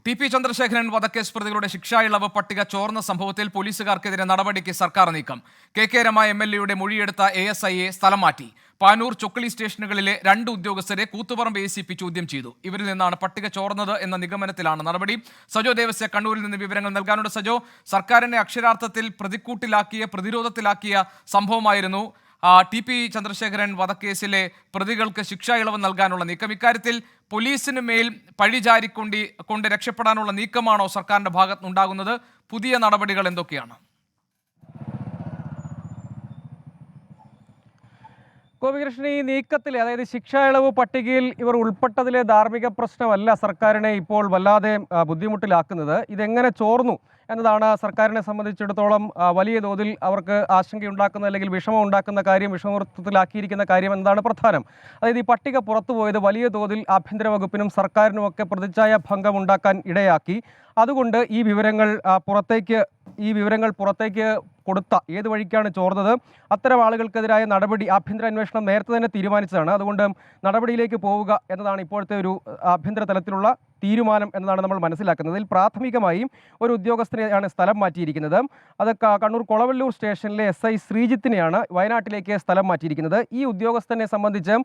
TP. Chandrasekharan വധക്കേസ് പ്രതികളുടെ ശിക്ഷാ ഇളവ് പട്ടിക ചോർന്ന സംഭവത്തിൽ പോലീസുകാർക്കെതിരെ നടപടിക്ക് സർക്കാർ നീക്കം. കെ രമ എം.എൽ.എയുടെ മൊഴിയെടുത്ത ASIയെ സ്ഥലം മാറ്റി. പാനൂർ ചൊക്കളി സ്റ്റേഷനുകളിലെ 2 ഉദ്യോഗസ്ഥരെ കൂത്തുപറമ്പ് ACP ചോദ്യം ചെയ്തു. ഇവരിൽ നിന്നാണ് പട്ടിക ചോർന്നത് എന്ന നിഗമനത്തിലാണ് നടപടി. സജോ ദേവസ്യ കണ്ണൂരിൽ നിന്ന് വിവരങ്ങൾ നൽകാനുണ്ട്. സജോ, സർക്കാരിനെ അക്ഷരാർത്ഥത്തിൽ പ്രതിരോധത്തിലാക്കിയ സംഭവമായിരുന്നു ടി.പി. ചന്ദ്രശേഖരൻ വധക്കേസിലെ പ്രതികൾക്ക് ശിക്ഷാ ഇളവ് നൽകാനുള്ള നീക്കം. ഇക്കാര്യത്തിൽ പോലീസിന് മേൽ പഴിചാരിക്കൊണ്ട് രക്ഷപ്പെടാനുള്ള നീക്കമാണോ സർക്കാരിന്റെ ഭാഗത്തുനിന്നുണ്ടാകുന്നത്? പുതിയ നടപടികൾ എന്തൊക്കെയാണ്? ഗോപികൃഷ്ണൻ, ഈ നീക്കത്തിൽ അതായത് ശിക്ഷാ ഇളവ് പട്ടികയിൽ ഇവർ ഉൾപ്പെട്ടതിലെ ധാർമ്മിക പ്രശ്നമല്ല സർക്കാരിനെ ഇപ്പോൾ വല്ലാതെ ബുദ്ധിമുട്ടിലാക്കുന്നത്. ഇതെങ്ങനെ ചോർന്നു എന്നതാണ് സർക്കാരിനെ സംബന്ധിച്ചിടത്തോളം വലിയ തോതിൽ അവർക്ക് ആശങ്കയുണ്ടാക്കുന്ന അല്ലെങ്കിൽ വിഷമം ഉണ്ടാക്കുന്ന കാര്യം, വിഷമവൃത്തത്തിലാക്കിയിരിക്കുന്ന കാര്യം എന്നതാണ് പ്രധാനം. അതായത് ഈ പട്ടിക പുറത്തുപോയത് വലിയ തോതിൽ ആഭ്യന്തര വകുപ്പിനും സർക്കാരിനുമൊക്കെ പ്രതിച്ഛായ ഭംഗം ഉണ്ടാക്കാൻ ഇടയാക്കി. അതുകൊണ്ട് ഈ വിവരങ്ങൾ പുറത്തേക്ക് കൊടുത്ത ഏത് വഴിക്കാണ് ചോർന്നത്, അത്തരം ആളുകൾക്കെതിരായ നടപടി ആഭ്യന്തര അന്വേഷണം നേരത്തെ തന്നെ തീരുമാനിച്ചതാണ്. അതുകൊണ്ട് നടപടിയിലേക്ക് പോവുക എന്നതാണ് ഇപ്പോഴത്തെ ഒരു ആഭ്യന്തര തലത്തിലുള്ള തീരുമാനം എന്നതാണ് നമ്മൾ മനസ്സിലാക്കുന്നത്. ഇതിൽ പ്രാഥമികമായും ഒരു ഉദ്യോഗസ്ഥനെയാണ് സ്ഥലം മാറ്റിയിരിക്കുന്നത്. അത് കണ്ണൂർ കൊളവല്ലൂർ സ്റ്റേഷനിലെ SI ശ്രീജിത്തിനെയാണ് വയനാട്ടിലേക്ക് സ്ഥലം മാറ്റിയിരിക്കുന്നത്. ഈ ഉദ്യോഗസ്ഥനെ സംബന്ധിച്ച്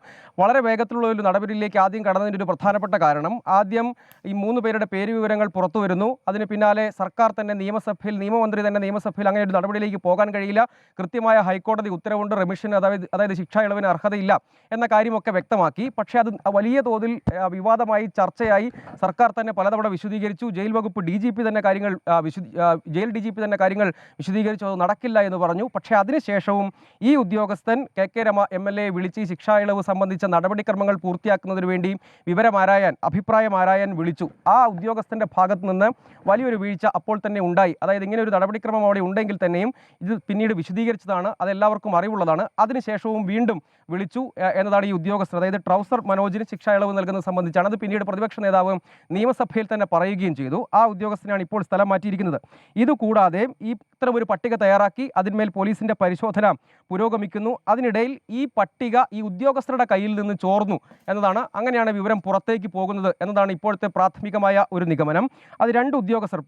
വളരെ വേഗത്തിലുള്ള ഒരു നടപടിയിലേക്ക് ആദ്യം കടന്നതിൻ്റെ ഒരു പ്രധാനപ്പെട്ട കാരണം, ആദ്യം ഈ 3 പേരുടെ പേര് വിവരങ്ങൾ പുറത്തു വരുന്നു. അതിന് പിന്നാലെ സർക്കാർ തന്നെ നിയമമന്ത്രി തന്നെ നിയമസഭയിൽ അങ്ങനെ ഒരു നടപടിയിലേക്ക് പോകാൻ കഴിയില്ല, കൃത്യമായ ഹൈക്കോടതി ഉത്തരവുണ്ട്, റെമിഷന് അതായത് ശിക്ഷാ ഇളവിന് അർഹതയില്ല എന്ന കാര്യമൊക്കെ വ്യക്തമാക്കി. പക്ഷേ അത് വലിയ തോതിൽ വിവാദമായി ചർച്ചയായി. സർക്കാർ തന്നെ പലതവണ വിശദീകരിച്ചു. ജയിൽ DGP തന്നെ കാര്യങ്ങൾ വിശദീകരിച്ചു, അത് നടക്കില്ല എന്ന് പറഞ്ഞു. പക്ഷേ അതിനുശേഷവും ഈ ഉദ്യോഗസ്ഥൻ കെ രമ MLA വിളിച്ച് ശിക്ഷാ ഇളവ് സംബന്ധിച്ച നടപടിക്രമങ്ങൾ പൂർത്തിയാക്കുന്നതിന് വേണ്ടി അഭിപ്രായം ആരായാൻ വിളിച്ചു. ആ ഉദ്യോഗസ്ഥന്റെ ഭാഗത്ത് നിന്ന് വലിയൊരു വീഴ്ച അപ്പോൾ തന്നെ ഉണ്ടായി. അതായത് ഇങ്ങനെ ഒരു നടപടിക്രമം അവിടെ ഉണ്ടെങ്കിൽ തന്നെയും ഇത് പിന്നീട് വിശദീകരിച്ചതാണ്, അതെല്ലാവർക്കും അറിവുള്ളതാണ്. അതിനുശേഷവും വീണ്ടും വിളിച്ചു എന്നതാണ് ഈ ഉദ്യോഗസ്ഥർ, അതായത് ട്രൗസർ മനോജിന് ശിക്ഷാ ഇളവ് നൽകുന്നത് സംബന്ധിച്ചാണ്. അത് പിന്നീട് പ്രതിപക്ഷ നേതാവ് നിയമസഭയിൽ തന്നെ പറയുകയും ചെയ്തു. ആ ഉദ്യോഗസ്ഥനാണ് ഇപ്പോൾ സ്ഥലം മാറ്റിയിരിക്കുന്നത്. ഇതുകൂടാതെ ഇത്തരമൊരു പട്ടിക തയ്യാറാക്കി അതിന്മേൽ പോലീസിന്റെ പരിശോധന പുരോഗമിക്കുന്നു. അതിനിടയിൽ ഈ പട്ടിക ഈ ഉദ്യോഗസ്ഥരുടെ കയ്യിൽ നിന്ന് ചോർന്നു എന്നതാണ്, അങ്ങനെയാണ് വിവരം പുറത്തേക്ക് പോകുന്നത് എന്നതാണ് ഇപ്പോഴത്തെ പ്രാഥമികമായ ഒരു നിഗമനം. അത് 2 ഉദ്യോഗസ്ഥർ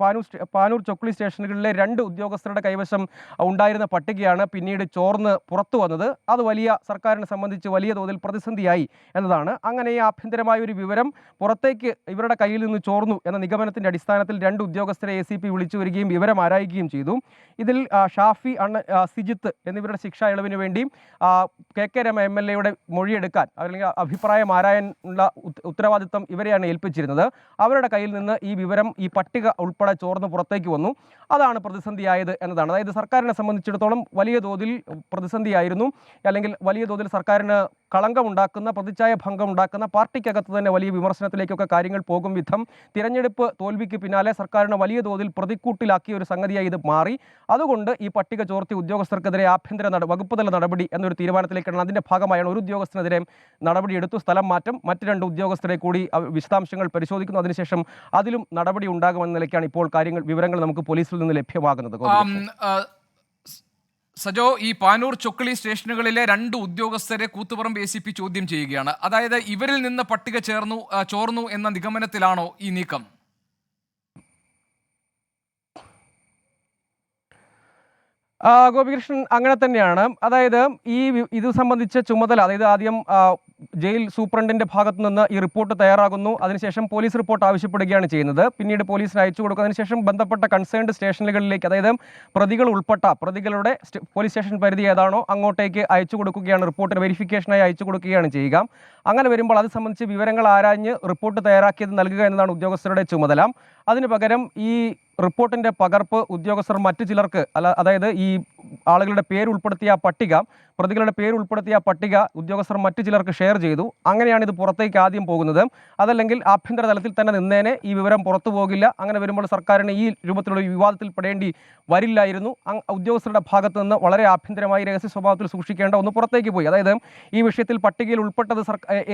പാനൂർ ചൊക്കളി സ്റ്റേഷനുകളിലെ 2 ഉദ്യോഗസ്ഥരുടെ കൈവശം ഉണ്ടായിരുന്ന പട്ടികയാണ് പിന്നീട് ചോർന്ന് പുറത്തു വന്നത്. അത് സർക്കാരിനെ സംബന്ധിച്ച് വലിയ തോതിൽ പ്രതിസന്ധിയായി എന്നതാണ്. അങ്ങനെ ഈ ആഭ്യന്തരമായ ഒരു വിവരം പുറത്തേക്ക് ഇവരുടെ കയ്യിൽ നിന്ന് ചോർന്നു എന്ന നിഗമനത്തിന്റെ അടിസ്ഥാനത്തിൽ 2 ഉദ്യോഗസ്ഥരെ ACP വിളിച്ചു വരികയും വിവരം ആരായുകയും ചെയ്തു. ഇതിൽ ഷാഫി സിജിത്ത് എന്നിവരുടെ ശിക്ഷാ ഇളവിന് വേണ്ടി കെ രമ MLAയുടെ മൊഴിയെടുക്കാൻ അല്ലെങ്കിൽ അഭിപ്രായം ആരായാനുള്ള ഉത്തരവാദിത്തം ഇവരെയാണ് ഏൽപ്പിച്ചിരുന്നത്. അവരുടെ കയ്യിൽ നിന്ന് ഈ പട്ടിക ഉൾപ്പെടെ ചോർന്ന് പുറത്തേക്ക് വന്നു. അതാണ് പ്രതിസന്ധിയായത് എന്നതാണ്. അതായത് സർക്കാരിനെ സംബന്ധിച്ചിടത്തോളം വലിയ തോതിൽ പ്രതിസന്ധിയായിരുന്നു, അല്ലെങ്കിൽ വലിയ തോതിൽ സർക്കാരിന് കളങ്കമുണ്ടാക്കുന്ന, പ്രതിച്ഛായ ഭംഗമുണ്ടാക്കുന്ന, പാർട്ടിക്കകത്ത് തന്നെ വലിയ വിമർശനത്തിലേക്കൊക്കെ കാര്യങ്ങൾ പോകും വിധം തിരഞ്ഞെടുപ്പ് തോൽവിക്ക് പിന്നാലെ സർക്കാരിനെ വലിയ തോതിൽ പ്രതിക്കൂട്ടിലാക്കിയ ഒരു സംഗതിയായി ഇത് മാറി. അതുകൊണ്ട് ഈ പട്ടിക ചോർത്തിയ ഉദ്യോഗസ്ഥർക്കെതിരെ വകുപ്പുതല നടപടി എന്നൊരു തീരുമാനത്തിലേക്കാണ്. അതിൻ്റെ ഭാഗമായാണ് ഒരു ഉദ്യോഗസ്ഥനെതിരെ നടപടിയെടുത്തു, സ്ഥലം മാറ്റം. മറ്റ് 2 ഉദ്യോഗസ്ഥരെ കൂടി വിശദാംശങ്ങൾ പരിശോധിക്കുന്നു. അതിനുശേഷം അതിലും നടപടി ഉണ്ടാകുമെന്ന നിലയ്ക്കാണ് ഇപ്പോൾ വിവരങ്ങൾ നമുക്ക് പോലീസിൽ നിന്ന് ലഭ്യമാകുന്നത്. സജോ, ഈ പാനൂർ ചൊക്കളി സ്റ്റേഷനുകളിലെ 2 ഉദ്യോഗസ്ഥരെ കൂത്തുപറമ്പ് ACP ചോദ്യം ചെയ്യുകയാണ്. അതായത് ഇവരിൽ നിന്ന് പട്ടിക ചോർന്നു എന്ന നിഗമനത്തിലാണോ ഈ നീക്കം? ഗോപികൃഷ്ണൻ, അങ്ങനെ തന്നെയാണ്. അതായത് ഇത് സംബന്ധിച്ച ചുമതല, അതായത് ആദ്യം ജയിൽ സൂപ്രണ്ടിന്റെ ഭാഗത്തു നിന്ന് ഈ റിപ്പോർട്ട് തയ്യാറാകുന്നു. അതിനുശേഷം പോലീസ് റിപ്പോർട്ട് ആവശ്യപ്പെടുകയാണ് ചെയ്യുന്നത്. പിന്നീട് പോലീസിന് അയച്ചു കൊടുക്കും. അതിനുശേഷം ബന്ധപ്പെട്ട കൺസേൺഡ് സ്റ്റേഷനുകളിലേക്ക്, അതായത് പ്രതികളുടെ പോലീസ് സ്റ്റേഷൻ പരിധി ഏതാണോ അങ്ങോട്ടേക്ക് അയച്ചു കൊടുക്കുകയാണ്, റിപ്പോർട്ടിന് വെരിഫിക്കേഷനായി അയച്ചു കൊടുക്കുകയാണ് ചെയ്യുക. അങ്ങനെ വരുമ്പോൾ അത് സംബന്ധിച്ച് വിവരങ്ങൾ ആരാഞ്ഞ് റിപ്പോർട്ട് തയ്യാറാക്കിയത് നൽകുക എന്നതാണ് ഉദ്യോഗസ്ഥരുടെ ചുമതല. അതിന് പകരം ഈ റിപ്പോർട്ടിന്റെ പകർപ്പ് ഉദ്യോഗസ്ഥർ മറ്റു ചിലർക്ക്, അതായത് ഈ ആളുകളുടെ പ്രതികളുടെ പേര് ഉൾപ്പെടുത്തിയ പട്ടിക ഉദ്യോഗസ്ഥർ മറ്റു ചിലർക്ക് ഷെയർ ചെയ്തു. അങ്ങനെയാണ് ഇത് പുറത്തേക്ക് ആദ്യം പോകുന്നത്. അതല്ലെങ്കിൽ ആഭ്യന്തര തലത്തിൽ തന്നെ നിന്നേനെ, ഈ വിവരം പുറത്തു പോകില്ല. അങ്ങനെ വരുമ്പോൾ സർക്കാരിന് ഈ രൂപത്തിലുള്ള വിവാദത്തിൽ പെടേണ്ടി വരില്ലായിരുന്നു. ഉദ്യോഗസ്ഥരുടെ ഭാഗത്ത് നിന്ന് വളരെ ആഭ്യന്തരമായി രഹസ്യ സ്വഭാവത്തിൽ സൂക്ഷിക്കേണ്ട ഒന്ന് പുറത്തേക്ക് പോയി. അതായത് ഈ വിഷയത്തിൽ പട്ടികയിൽ ഉൾപ്പെട്ടത്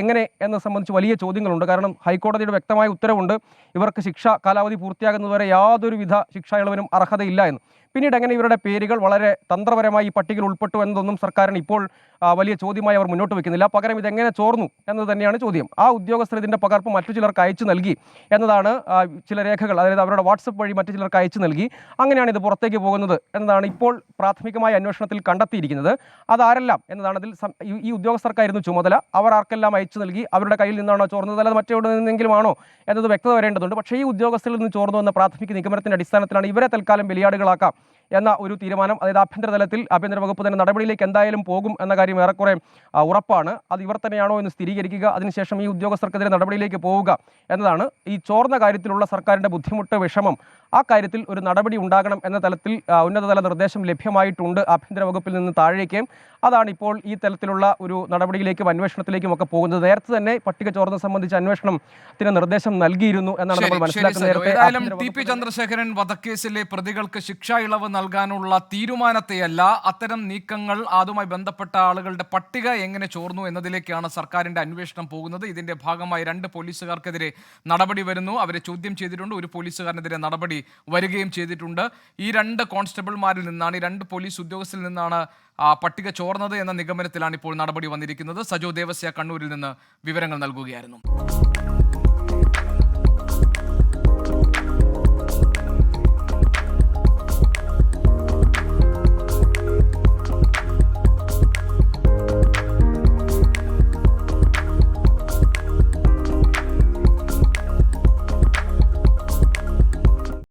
എങ്ങനെ എന്നത് സംബന്ധിച്ച് വലിയ ചോദ്യങ്ങളുണ്ട്. കാരണം ഹൈക്കോടതിയുടെ വ്യക്തമായ ഉത്തരവുണ്ട്, ഇവർക്ക് ശിക്ഷ കാലാവധി പൂർത്തിയാകുന്നതുവരെ യാതൊരുവിധ ശിക്ഷാ ഇളവിനും അർഹതയില്ല എന്ന്. പിന്നീട് എങ്ങനെ ഇവരുടെ പേരുകൾ വളരെ തന്ത്രപരമായി ഈ പട്ടികയിൽ ഉൾപ്പെട്ടു എന്നതൊന്നും സർക്കാരിന് ഇപ്പോൾ വലിയ ചോദ്യമായി അവർ മുന്നോട്ട് വെക്കുന്നില്ല. പകരം ഇതെങ്ങനെ ചോർന്നു എന്നത് തന്നെയാണ് ചോദ്യം. ആ ഉദ്യോഗസ്ഥർ ഇതിൻ്റെ പകർപ്പ് മറ്റു ചിലർക്ക് അയച്ചു നൽകി എന്നതാണ് ചില രേഖകൾ, അതായത് അവരുടെ വാട്സപ്പ് വഴി മറ്റു ചിലർക്ക് അയച്ചു നൽകി. അങ്ങനെയാണ് ഇത് പുറത്തേക്ക് പോകുന്നത് എന്നതാണ് ഇപ്പോൾ പ്രാഥമികമായ അന്വേഷണത്തിൽ കണ്ടെത്തിയിരിക്കുന്നത്. അതാരെല്ലാം എന്നതാണ് അതിൽ ഈ ഉദ്യോഗസ്ഥർക്കായിരുന്നു ചുമതല. അവർ ആർക്കെല്ലാം അയച്ചു നൽകി, അവരുടെ കയ്യിൽ നിന്നാണോ ചോർന്നത്, അല്ലാതെ മറ്റെവിടെ നിന്നെങ്കിലും ആണോ എന്നത് വ്യക്തത വരേണ്ടതുണ്ട്. പക്ഷേ ഈ ഉദ്യോഗസ്ഥരിൽ നിന്ന് ചോർന്നു എന്ന പ്രാഥമിക നിഗമനത്തിന്റെ അടിസ്ഥാനത്തിലാണ് ഇവരെ തൽക്കാലം ബലിയാടുകളാക്കാം എന്ന ഒരു തീരുമാനം. അതായത് ആഭ്യന്തര തലത്തിൽ ആഭ്യന്തര വകുപ്പ് തന്നെ നടപടിയിലേക്ക് എന്തായാലും പോകും എന്ന കാര്യം ഏറെക്കുറെ ഉറപ്പാണ്. അത് ഇവർ തന്നെയാണോ എന്ന് സ്ഥിരീകരിക്കുക, അതിനുശേഷം ഈ ഉദ്യോഗസ്ഥർക്കെതിരെ നടപടിയിലേക്ക് പോവുക എന്നതാണ്. ഈ ചോർന്ന കാര്യത്തിലുള്ള സർക്കാരിൻ്റെ ബുദ്ധിമുട്ട്, വിഷമം, ആ കാര്യത്തിൽ ഒരു നടപടി ഉണ്ടാകണം എന്ന തലത്തിൽ ഉന്നതതല നിർദ്ദേശം ലഭ്യമായിട്ടുണ്ട് ആഭ്യന്തര വകുപ്പിൽ നിന്ന് താഴേക്ക്. അതാണ് ഇപ്പോൾ ഈ തലത്തിലുള്ള ഒരു നടപടിയിലേക്കും അന്വേഷണത്തിലേക്കും ഒക്കെ പോകുന്നത്. നേരത്തെ തന്നെ പട്ടിക ചോർന്ന സംബന്ധിച്ച് അന്വേഷണത്തിന് നിർദ്ദേശം നൽകിയിരുന്നു എന്നാണ് നമ്മൾ മനസ്സിലാക്കുന്നത്. ഏതായാലും ടി പി ചന്ദ്രശേഖരൻ വധക്കേസിലെ പ്രതികൾക്ക് ശിക്ഷാ ഇളവ് നൽകാനുള്ള തീരുമാനത്തെയല്ല, അത്തരം നീക്കങ്ങൾ, അതുമായി ബന്ധപ്പെട്ട ആളുകളുടെ പട്ടിക എങ്ങനെ ചോർന്നു എന്നതിലേക്കാണ് സർക്കാരിന്റെ അന്വേഷണം പോകുന്നത്. ഇതിന്റെ ഭാഗമായി 2 പോലീസുകാർക്കെതിരെ നടപടി വരുന്നു. അവരെ ചോദ്യം ചെയ്തിട്ടുണ്ട്. ഒരു പോലീസുകാരനെതിരെ നടപടി വരികയും ചെയ്തിട്ടുണ്ട്. ഈ 2 കോൺസ്റ്റബിൾമാരിൽ നിന്നാണ്, ഈ 2 പോലീസ് ഉദ്യോഗസ്ഥരിൽ നിന്നാണ് പട്ടിക ചോർന്നത് എന്ന നിഗമനത്തിലാണ് ഇപ്പോൾ നടപടി വന്നിരിക്കുന്നത്. സജോ ദേവസ്യ കണ്ണൂരിൽ നിന്ന് വിവരങ്ങൾ നൽകുകയായിരുന്നു.